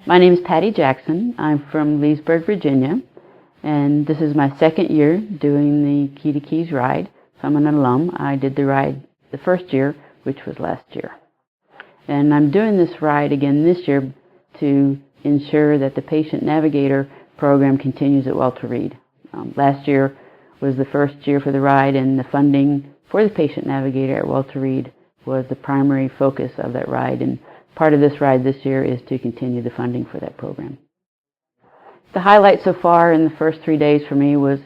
My name is Patti Jackson. I'm from Leesburg, Virginia, and this is my second year doing the Key to Keys ride. So I'm an alum. I did the ride the first year, which was last year. And I'm doing this ride again this year to ensure that the Patient Navigator program continues at Walter Reed. Last year was the first year for the ride, and the funding for the Patient Navigator at Walter Reed was the primary focus of that ride. And part of this ride this year is to continue the funding for that program. The highlight so far in the first 3 days for me was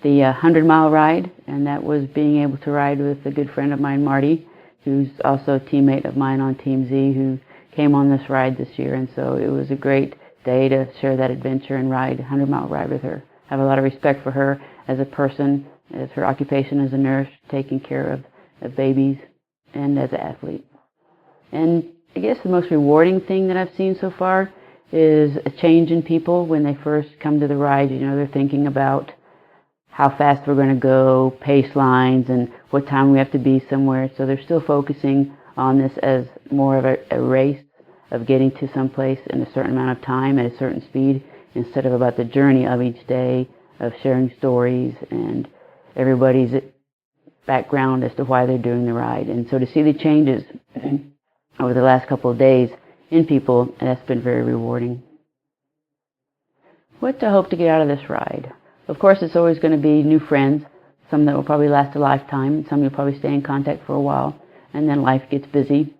the 100-mile ride, and that was being able to ride with a good friend of mine, Marty, who's also a teammate of mine on Team Z, who came on this ride this year. And so it was a great day to share that adventure and ride, 100-mile ride with her. I have a lot of respect for her as a person, as her occupation as a nurse, taking care of babies, and as an athlete. And I guess the most rewarding thing that I've seen so far is a change in people when they first come to the ride. You know, they're thinking about how fast we're going to go, pace lines, and what time we have to be somewhere. So they're still focusing on this as more of a race of getting to someplace in a certain amount of time at a certain speed, instead of about the journey of each day, of sharing stories and everybody's background as to why they're doing the ride. And so to see the changes over the last couple of days in people, that's been very rewarding. What do I hope to get out of this ride? Of course, it's always going to be new friends, some that will probably last a lifetime, some you'll probably stay in contact for a while, and then life gets busy.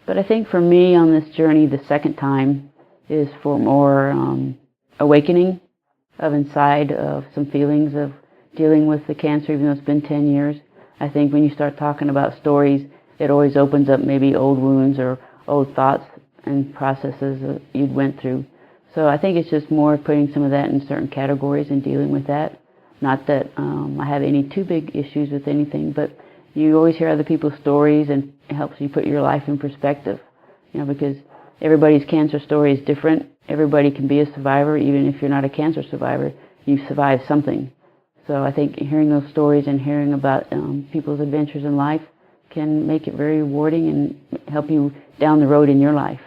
But I think for me on this journey, the second time is for more awakening of inside of some feelings of dealing with the cancer, even though it's been 10 years. I think when you start talking about stories, it always opens up maybe old wounds or old thoughts and processes that you'd went through. So I think it's just more putting some of that in certain categories and dealing with that. Not that I have any too big issues with anything, but you always hear other people's stories, and it helps you put your life in perspective. You know, because everybody's cancer story is different. Everybody can be a survivor, even if you're not a cancer survivor. You've survived something. So I think hearing those stories and hearing about people's adventures in life can make it very rewarding and help you down the road in your life.